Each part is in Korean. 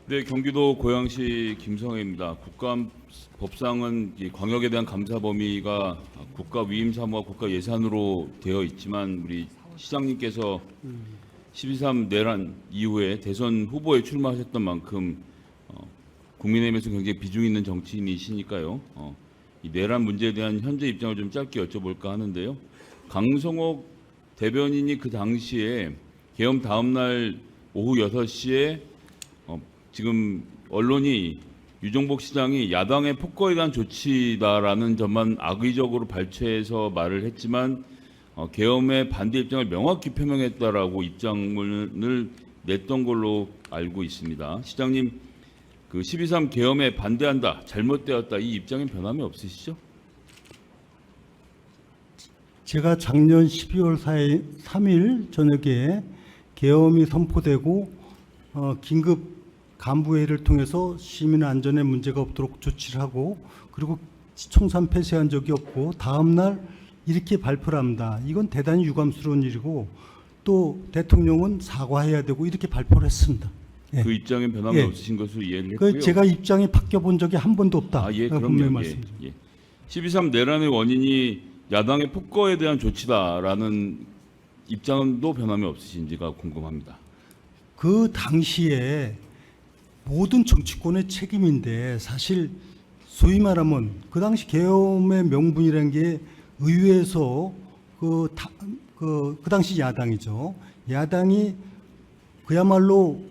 네, 경기도 고양시 김성혜입니다. 국가법상은 이 광역에 대한 감사 범위가 국가 위임 사무와 국가 예산으로 되어 있지만 우리 시장님께서 12.3 내란 이후에 대선 후보에 출마하셨던 만큼 국민의힘에서 굉장히 비중 있는 정치인이시니까요. 이 내란 문제에 대한 현재 입장을 좀 짧게 여쭤볼까 하는데요. 강성옥 대변인이 그 당시에 계엄 다음 날 오후 6시에 지금 언론이 유정복 시장이 야당의 폭거에 대한 조치다라는 점만 악의적으로 발췌해서 말을 했지만 계엄의 반대 입장을 명확히 표명했다라고 입장문을 냈던 걸로 알고 있습니다. 시장님, 그 12.3 계엄에 반대한다, 잘못되었다 이 입장엔 변함이 없으시죠? 제가 작년 12월 3일 저녁에 계엄이 선포되고 긴급 간부회의를 통해서 시민 안전에 문제가 없도록 조치를 하고 그리고 총선 폐쇄한 적이 없고 다음 날 이렇게 발표를 합니다. 이건 대단히 유감스러운 일이고 또 대통령은 사과해야 되고 이렇게 발표를 했습니다. 예. 그 입장엔 변함이 예. 없으신 것으로 이해를 했고요. 그 제가 입장이 바뀌어 본 적이 한 번도 없다. 예, 분명히 그럼요. 말씀드립니다. 예. 12.3 내란의 원인이 야당의 폭거에 대한 조치다라는 입장도 변함이 없으신지가 궁금합니다. 그 당시에 모든 정치권의 책임인데 사실 소위 말하면 그 당시 계엄의 명분이라는 게 의회에서 그 당시 야당이죠. 야당이 그야말로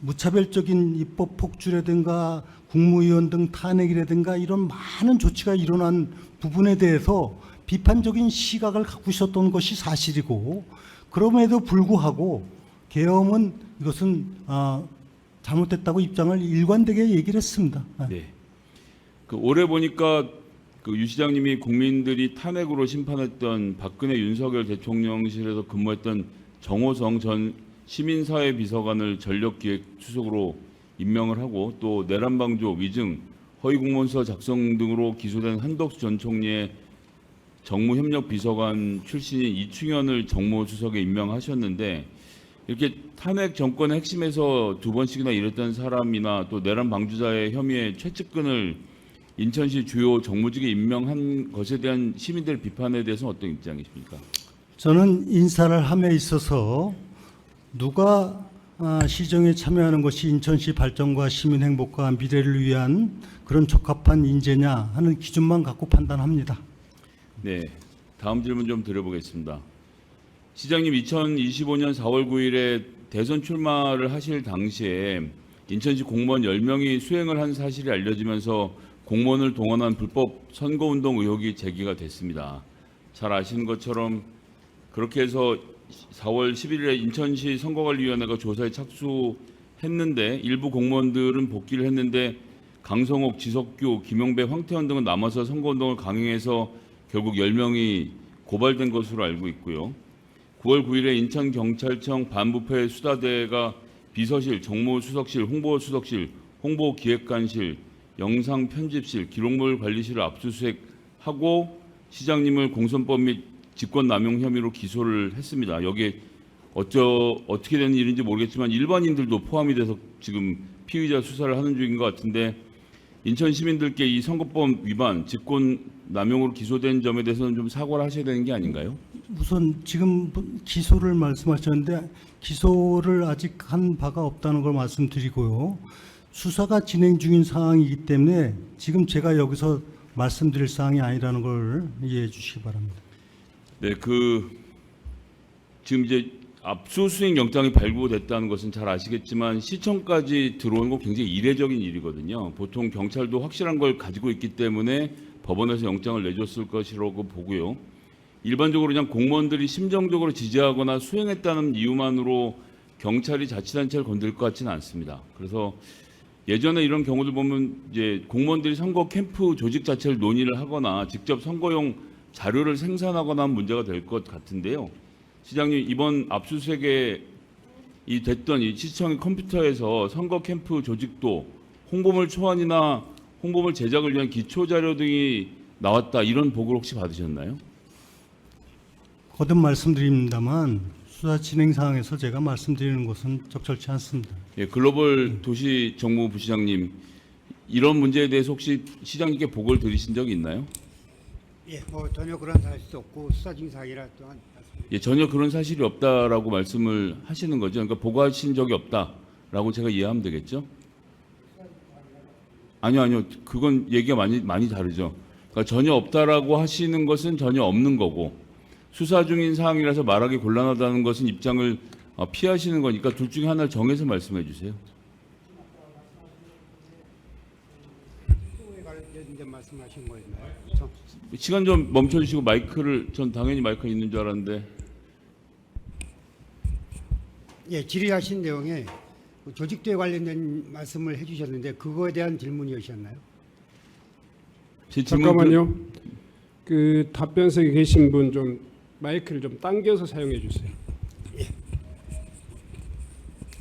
무차별적인 입법 폭주라든가 국무위원 등 탄핵이라든가 이런 많은 조치가 일어난 부분에 대해서 비판적인 시각을 갖고 있었던 것이 사실이고 그럼에도 불구하고 계엄은 이것은 잘못됐다고 입장을 일관되게 얘기를 했습니다. 네. 그 올해 보니까 그 유 시장님이 국민들이 탄핵으로 심판했던 박근혜 윤석열 대통령실에서 근무했던 정호성 전 시민사회 비서관을 전력기획수석으로 임명을 하고 또 내란방조, 위증, 허위공문서 작성 등으로 기소된 한덕수 전 총리의 정무협력비서관 출신인 이충현을 정무수석에 임명하셨는데 이렇게 탄핵 정권의 핵심에서 두 번씩이나 일했던 사람이나 또 내란 방주자의 혐의의 최측근을 인천시 주요 정무직에 임명한 것에 대한 시민들 비판에 대해서는 어떤 입장이십니까? 저는 인사를 함에 있어서 누가 시정에 참여하는 것이 인천시 발전과 시민 행복과 미래를 위한 그런 적합한 인재냐 하는 기준만 갖고 판단합니다. 네, 다음 질문 좀 드려보겠습니다. 시장님 2025년 4월 9일에 대선 출마를 하실 당시에 인천시 공무원 10명이 수행을 한 사실이 알려지면서 공무원을 동원한 불법 선거운동 의혹이 제기가 됐습니다. 잘 아시는 것처럼 그렇게 해서 4월 11일에 인천시 선거관리위원회가 조사에 착수했는데 일부 공무원들은 복귀를 했는데 강성옥, 지석규, 김용배, 황태원 등은 남아서 선거운동을 강행해서 결국 10명이 고발된 것으로 알고 있고요. 9월 9일에 인천경찰청 반부패 수사대가 비서실, 정무수석실, 홍보수석실, 홍보기획관실, 영상편집실, 기록물 관리실을 압수수색하고 시장님을 공선법 및 직권남용 혐의로 기소를 했습니다. 여기에 어떻게 된 일인지 모르겠지만 일반인들도 포함이 돼서 지금 피의자 수사를 하는 중인 것 같은데 인천 시민들께 이 선거법 위반, 직권남용으로 기소된 점에 대해서는 좀 사과를 하셔야 되는 게 아닌가요? 우선 지금 기소를 말씀하셨는데 기소를 아직 한 바가 없다는 걸 말씀드리고요. 수사가 진행 중인 상황이기 때문에 지금 제가 여기서 말씀드릴 사항이 아니라는 걸 이해해 주시기 바랍니다. 네, 지금 이제 압수수색 영장이 발부됐다는 것은 잘 아시겠지만 시청까지 들어오는 건 굉장히 이례적인 일이거든요. 보통 경찰도 확실한 걸 가지고 있기 때문에 법원에서 영장을 내줬을 것이라고 보고요. 일반적으로 그냥 공무원들이 심정적으로 지지하거나 수행했다는 이유만으로 경찰이 자치단체를 건들 것 같지는 않습니다. 그래서 예전에 이런 경우들 보면 이제 공무원들이 선거 캠프 조직 자체를 논의를 하거나 직접 선거용 자료를 생산하거나 하면 문제가 될 것 같은데요. 시장님, 이번 압수수색에 됐던 이 시청의 컴퓨터에서 선거 캠프 조직도 홍보물 초안이나 홍보물 제작을 위한 기초 자료 등이 나왔다 이런 보고를 혹시 받으셨나요? 거듭 말씀드립니다만 수사 진행 상황에서 제가 말씀드리는 것은 적절치 않습니다. 예, 글로벌 도시 정무 부시장님, 이런 문제에 대해서 혹시 시장님께 보고를 드리신 적이 있나요? 예, 뭐 전혀 그런 사실도 없고 수사중 사항이라 또한 말씀드립니다. 예, 전혀 그런 사실이 없다라고 말씀을 하시는 거죠. 그러니까 보고하신 적이 없다라고 제가 이해하면 되겠죠? 아니요. 그건 얘기가 많이 다르죠. 그러니까 전혀 없다라고 하시는 것은 전혀 없는 거고, 수사 중인 사항이라서 말하기 곤란하다는 것은 입장을 피하시는 거니까 둘 중에 하나를 정해서 말씀해 주세요. 수호에 관련된 말씀하신 거였나요? 시간 좀 멈춰주시고 전 당연히 마이크가 있는 줄 알았는데. 예, 질의하신 내용에 그 조직도에 관련된 말씀을 해주셨는데 그거에 대한 질문이었나요? 제 질문 잠깐만요. 그 답변석에 계신 분 좀 마이크를 좀 당겨서 사용해 주세요.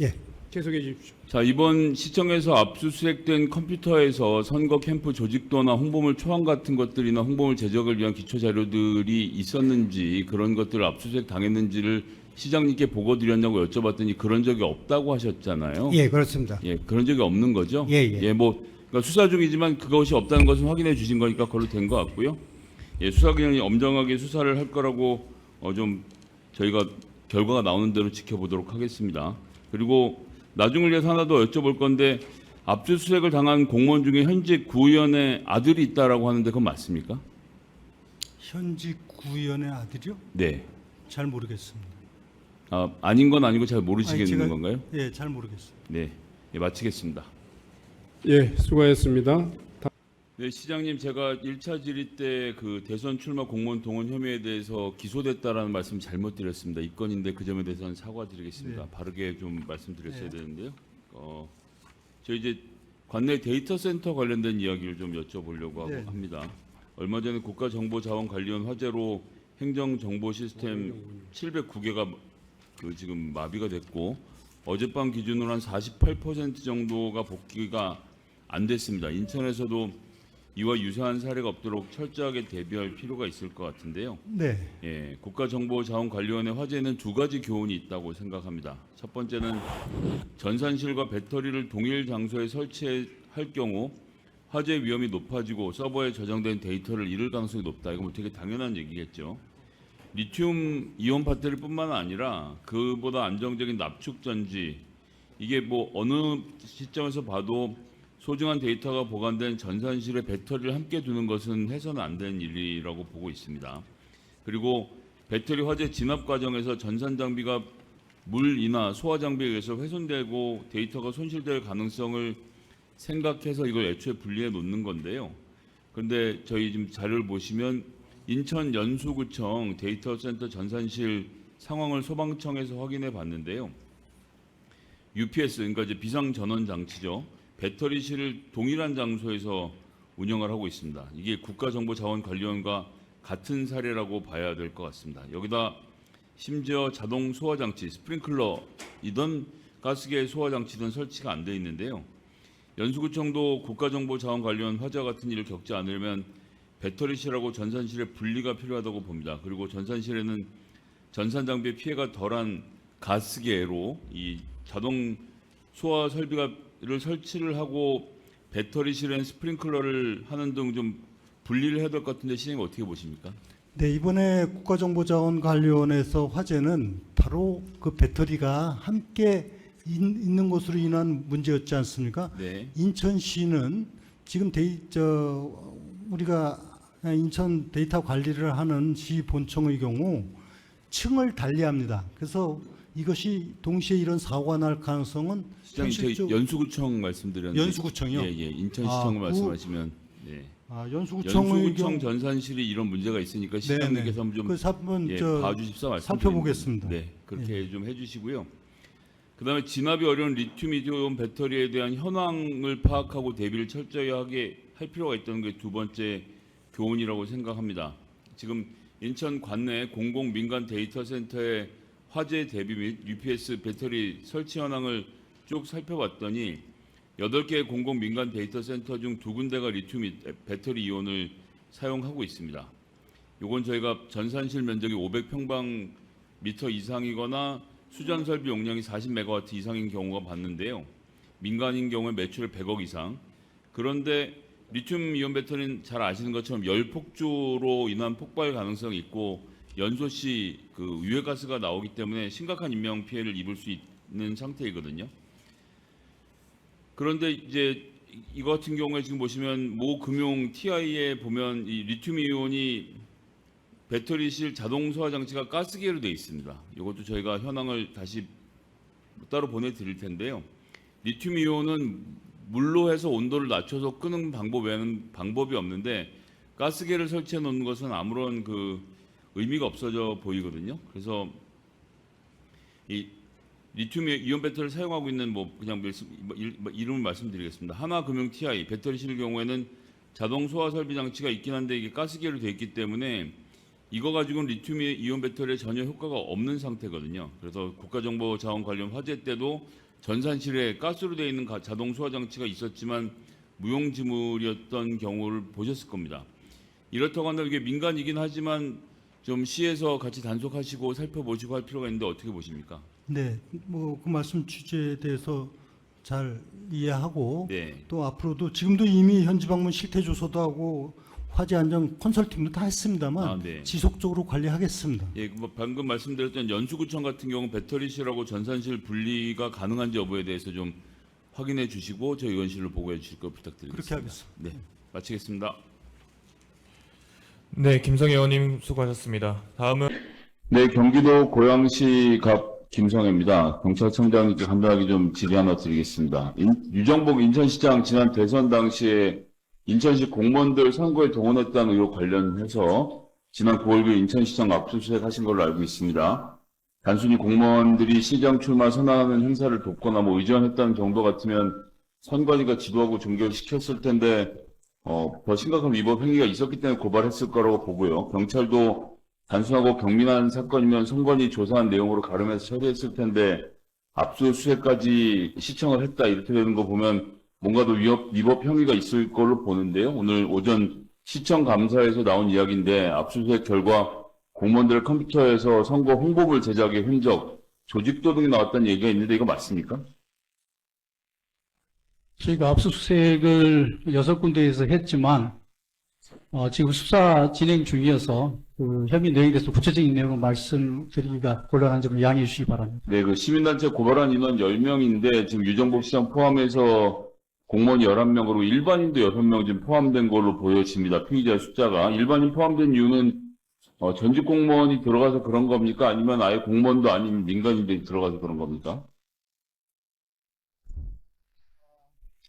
예, 계속해 주십시오. 자, 이번 시청에서 압수수색된 컴퓨터에서 선거 캠프 조직도나 홍보물 초안 같은 것들이나 홍보물 제작을 위한 기초 자료들이 있었는지, 그런 것들을 압수수색 당했는지를 시장님께 보고 드렸냐고 여쭤봤더니 그런 적이 없다고 하셨잖아요. 예, 그렇습니다. 예, 그런 적이 없는 거죠? 예. 그러니까 수사 중이지만 그것이 없다는 것은 확인해 주신 거니까 그걸로 된 것 같고요. 예, 수사기관이 엄정하게 수사를 할 거라고 좀 저희가 결과가 나오는 대로 지켜보도록 하겠습니다. 그리고 나중을 위해서 하나 더 여쭤볼 건데, 압수수색을 당한 공무원 중에 현직 구의원의 아들이 있다라고 하는데 그건 맞습니까? 현직 구의원의 아들이요? 네. 잘 모르겠습니다. 아닌 건 아니고 잘 모르시겠는 아니, 제가- 건가요? 예, 잘 모르겠습니다. 네. 예, 마치겠습니다. 예, 수고하셨습니다. 네, 시장님, 제가 1차 질의 때 그 대선 출마 공무원 동원 혐의에 대해서 기소됐다라는 말씀 잘못 드렸습니다. 이 건인데 그 점에 대해서는 사과드리겠습니다. 네. 바르게 좀 말씀드렸어야 네. 되는데요. 저 이제 관내 데이터 센터 관련된 이야기를 좀 여쭤보려고 하고 네. 합니다. 얼마 전에 국가정보자원관리원 화재로 행정정보 시스템 709개가 지금 마비가 됐고, 어젯밤 기준으로 한 48% 정도가 복귀가 안 됐습니다. 인천에서도 이와 유사한 사례가 없도록 철저하게 대비할 필요가 있을 것 같은데요. 네, 예, 국가정보자원관리원의 화제는 두 가지 교훈이 있다고 생각합니다. 첫 번째는 전산실과 배터리를 동일 장소에 설치할 경우 화재 위험이 높아지고 서버에 저장된 데이터를 잃을 가능성이 높다. 이거 뭐 되게 당연한 얘기겠죠. 리튬 이온 배터리뿐만 아니라 그보다 안정적인 납축 전지, 이게 뭐 어느 시점에서 봐도 소중한 데이터가 보관된 전산실에 배터리를 함께 두는 것은 해서는 안 되는 일이라고 보고 있습니다. 그리고 배터리 화재 진압 과정에서 전산 장비가 물이나 소화 장비에 의해서 훼손되고 데이터가 손실될 가능성을 생각해서 이걸 애초에 분리해 놓는 건데요. 그런데 저희 지금 자료를 보시면 인천 연수구청 데이터 센터 전산실 상황을 소방청에서 확인해 봤는데요. UPS, 그러니까 이제 비상 전원 장치죠. 배터리실을 동일한 장소에서 운영을 하고 있습니다. 이게 국가정보자원관리원과 같은 사례라고 봐야 될 것 같습니다. 여기다 심지어 자동 소화 장치, 스프링클러이던 가스계 소화 장치든 설치가 안 돼 있는데요. 연수구청도 국가정보자원관리원 화재 같은 일을 겪지 않으려면 배터리실하고 전산실의 분리가 필요하다고 봅니다. 그리고 전산실에는 전산 장비의 피해가 덜한 가스계로 이 자동 소화 설비를 설치를 하고 배터리실엔 스프링클러를 하는 등 좀 분리를 해야 될 것 같은데 시장님 어떻게 보십니까? 네, 이번에 국가정보자원관리원에서 화재는 바로 그 배터리가 함께 있는 것으로 인한 문제였지 않습니까? 네. 인천시는 지금 우리가 인천 데이터 관리를 하는 시 본청의 경우 층을 달리합니다. 그래서 이것이 동시에 이런 사고가 날 가능성은 시장님 저희 현실적- 연수구청 말씀드렸는데 연수구청이요? 예, 인천시청 아, 말씀하시면 네. 연수구청의 연수구청 경우 전산실이 이런 문제가 있으니까 시장님께서 한번 좀 그 한번 봐주십사 말씀 살펴보겠습니다. 네, 그렇게 좀 해주시고요. 그다음에 진압이 어려운 리튬이온 배터리에 대한 현황을 파악하고 대비를 철저히 하게 할 필요가 있다는 게 두 번째 교훈이라고 생각합니다. 지금 인천 관내 공공 민간 데이터 센터의 화재 대비 및 UPS 배터리 설치 현황을 쭉 살펴봤더니 8개의 공공 민간 데이터 센터 중 2군데가 리튬 배터리 이온을 사용하고 있습니다. 이건 저희가 전산실 면적이 500평방 이상이거나 수전 설비 용량이 40메가와트 이상인 경우가 봤는데요. 민간인 경우에 매출 100억 이상. 그런데 리튬 이온 배터리는 잘 아시는 것처럼 열폭주로 인한 폭발 가능성이 있고 연소 시 그 유해가스가 나오기 때문에 심각한 인명 피해를 입을 수 있는 상태이거든요. 그런데 이제 이거 같은 경우에 지금 보시면 모 금융 TI에 보면 이 리튬 이온이 배터리실 자동 소화 장치가 가스기로 되어 있습니다. 이것도 저희가 현황을 다시 따로 보내드릴 텐데요. 리튬 이온은 물로 해서 온도를 낮춰서 끄는 방법 외에는 방법이 없는데 가스기를 설치해 놓는 것은 아무런 그 의미가 없어져 보이거든요. 그래서 이 리튬 이온 배터리를 사용하고 있는 그냥 이름을 말씀드리겠습니다. 하나금융 TI 배터리실 경우에는 자동 소화 설비 장치가 있긴 한데 이게 가스기로 되어 있기 때문에 이거 가지고는 리튬 이온 배터리에 전혀 효과가 없는 상태거든요. 그래서 국가정보자원 관련 화재 때도 전산실에 가스로 되어 있는 자동 소화 장치가 있었지만 무용지물이었던 경우를 보셨을 겁니다. 이렇다고 한다면 이게 민간이긴 하지만 좀 시에서 같이 단속하시고 살펴보시고 할 필요가 있는데 어떻게 보십니까? 네, 뭐 그 말씀 취지에 대해서 잘 이해하고 네. 또 앞으로도 지금도 이미 현지 방문 실태 조사도 하고 화재 안전 컨설팅도 다 했습니다만 네. 지속적으로 관리하겠습니다. 예, 방금 말씀드렸던 연수구청 같은 경우 배터리실하고 전산실 분리가 가능한지 여부에 대해서 좀 확인해 주시고 저희 의원실로 보고해 주실 거 부탁드리겠습니다. 그렇게 하겠습니다. 네, 마치겠습니다. 네, 김성애 의원님 수고하셨습니다. 다음은 네, 경기도 고양시 갑 김성애입니다. 경찰청장님께 간단하게 좀 질의 하나 드리겠습니다. 유정복 인천시장 지난 대선 당시에 인천시 공무원들 선거에 동원했다는 의혹 관련해서 지난 9월 9일 인천시장 압수수색 하신 걸로 알고 있습니다. 단순히 공무원들이 시장 출마 선언하는 행사를 돕거나 의전했다는 정도 같으면 선관위가 지도하고 종결시켰을 텐데 더 심각한 위법 행위가 있었기 때문에 고발했을 거라고 보고요. 경찰도 단순하고 경민한 사건이면 선관위 조사한 내용으로 가름해서 처리했을 텐데 압수수색까지 시청을 했다 이렇게 되는 거 보면 뭔가 더 위법 행위가 있을 걸로 보는데요. 오늘 오전 시청 감사에서 나온 이야기인데 압수수색 결과 공무원들 컴퓨터에서 선거 홍보물 제작의 흔적, 조직 도둑이 나왔다는 얘기가 있는데 이거 맞습니까? 저희가 압수수색을 6군데에서 했지만 지금 수사 진행 중이어서 그 혐의 내용에 대해서 구체적인 내용을 말씀드리기가 곤란한 점을 양해해 주시기 바랍니다. 네, 그 시민단체 고발한 인원 10명인데 지금 유정복 시장 포함해서 공무원 11명으로 일반인도 6명 지금 포함된 걸로 보여집니다. 피의자 숫자가. 일반인 포함된 이유는 전직 공무원이 들어가서 그런 겁니까? 아니면 아예 공무원도 아닌 민간인들이 들어가서 그런 겁니까?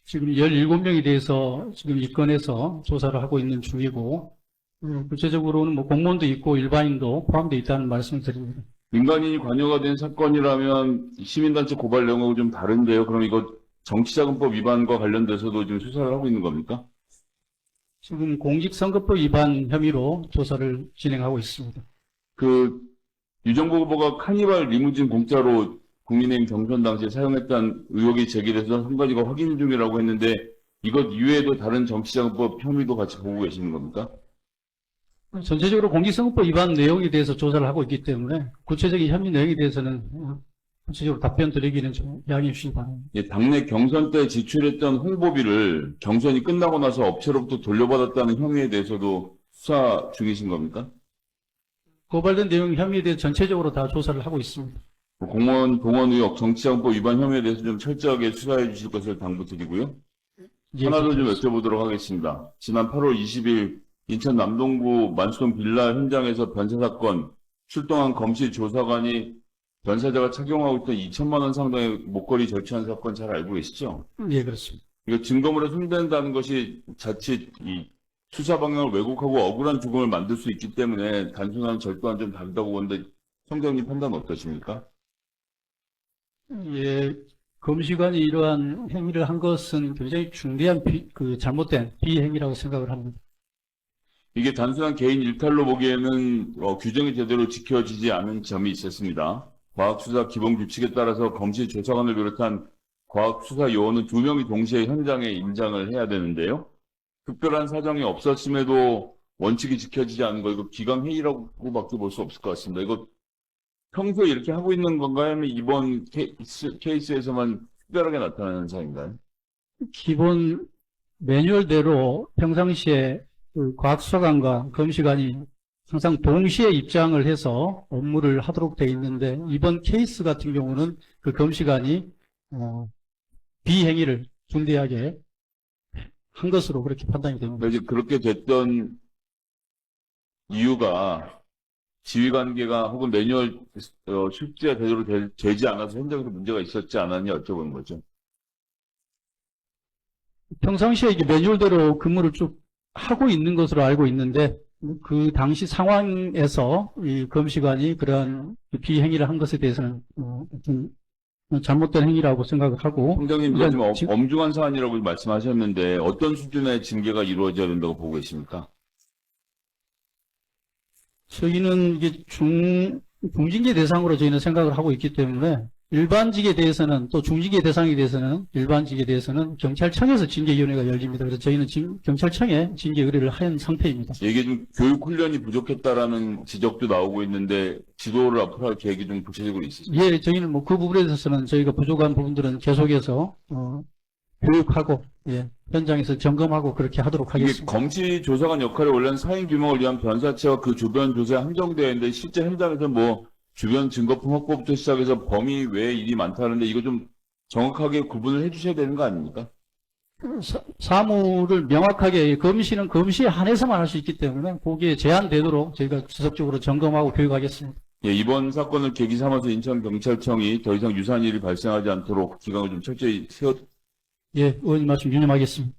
지금 17명에 대해서 지금 입건해서 조사를 하고 있는 중이고 구체적으로는 공무원도 있고 일반인도 포함되어 있다는 말씀을 드립니다. 민간인이 관여가 된 사건이라면 시민단체 고발 내용하고 좀 다른데요. 그럼 이거 정치자금법 위반과 관련돼서도 지금 수사를 하고 있는 겁니까? 지금 공직선거법 위반 혐의로 조사를 진행하고 있습니다. 그 유정복 후보가 카니발 리무진 공짜로 국민의힘 경선 당시에 사용했다는 의혹이 제기돼서 한 가지가 확인 중이라고 했는데 이것 이외에도 다른 정치자금법 혐의도 같이 보고 계시는 겁니까? 전체적으로 공직선거법 위반 내용에 대해서 조사를 하고 있기 때문에 구체적인 혐의 내용에 대해서는 구체적으로 답변 드리기는 좀 양해해 주시기 바랍니다. 예, 당내 경선 때 지출했던 홍보비를 경선이 끝나고 나서 업체로부터 돌려받았다는 혐의에 대해서도 수사 중이신 겁니까? 고발된 내용 혐의에 대해 전체적으로 다 조사를 하고 있습니다. 공무원 동원 의혹, 정치자금법 위반 혐의에 대해서 좀 철저하게 수사해 주실 것을 당부드리고요. 예, 하나 더 좀 여쭤보도록 하겠습니다. 지난 8월 20일 인천 남동구 만수동 빌라 현장에서 변사 사건 출동한 검시 조사관이 변사자가 착용하고 있던 2천만 원 상당의 목걸이 절취한 사건 잘 알고 계시죠? 예, 그렇습니다. 이거 증거물에 손댄다는 것이 자칫 이 수사 방향을 왜곡하고 억울한 죽음을 만들 수 있기 때문에 단순한 절도와는 좀 다르다고 보는데 청장님 판단 어떠십니까? 예, 검시관이 이러한 행위를 한 것은 굉장히 중대한 잘못된 비행위라고 생각을 합니다. 이게 단순한 개인 일탈로 보기에는 규정이 제대로 지켜지지 않은 점이 있었습니다. 과학수사 기본규칙에 따라서 검시 조사관을 비롯한 과학수사 요원은 2명이 동시에 현장에 임장을 해야 되는데요. 특별한 사정이 없었음에도 원칙이 지켜지지 않은 거 이거 기강회의라고밖에 볼 수 없을 것 같습니다. 이거 평소에 이렇게 하고 있는 건가요? 아니면 이번 케이스에서만 특별하게 나타나는 현상인가요? 기본 매뉴얼대로 평상시에 그 과학수사관과 검시관이 항상 동시에 입장을 해서 업무를 하도록 되어 있는데 이번 케이스 같은 경우는 그 검시관이 비행위를 중대하게 한 것으로 그렇게 판단이 됩니다. 이제 그렇게 됐던 이유가 지휘관계가 혹은 매뉴얼 실제가 제대로 되지 않아서 현장에서 문제가 있었지 않았냐 여쭤보는 거죠. 평상시에 이게 매뉴얼대로 근무를 쭉 하고 있는 것으로 알고 있는데 그 당시 상황에서 이 검시관이 그러한 비행위를 한 것에 대해서는 좀 잘못된 행위라고 생각을 하고 총장님 그러니까 지금 지금- 엄중한 사안이라고 말씀하셨는데 어떤 수준의 징계가 이루어져야 된다고 보고 계십니까? 저희는 이게 중징계 대상으로 저희는 생각을 하고 있기 때문에 일반직에 대해서는 또 중징계 대상에 대해서는 일반직에 대해서는 경찰청에서 징계위원회가 열립니다. 그래서 저희는 지금 경찰청에 징계 의뢰를 한 상태입니다. 이게 좀 교육 훈련이 부족했다라는 지적도 나오고 있는데 지도를 앞으로 할 계획이 좀 구체적으로 있으십니까? 예, 저희는 뭐 그 부분에 대해서는 저희가 부족한 부분들은 계속해서 교육하고 현장에서 점검하고 그렇게 하도록 이게 하겠습니다. 검시 조사관 역할이 원래는 사인 규명을 위한 변사체와 그 주변 조사에 한정되어 있는데 실제 현장에서 뭐 주변 증거품 확보부터 시작해서 범위 외에 일이 많다는데 이거 좀 정확하게 구분을 해주셔야 되는 거 아닙니까? 사무를 명확하게 검시는 검시에 한해서만 할 수 있기 때문에 거기에 제한되도록 저희가 지속적으로 점검하고 교육하겠습니다. 예, 이번 사건을 계기 삼아서 인천경찰청이 더 이상 유사한 일이 발생하지 않도록 기강을 좀 철저히 세워 예, 의원님 말씀 유념하겠습니다.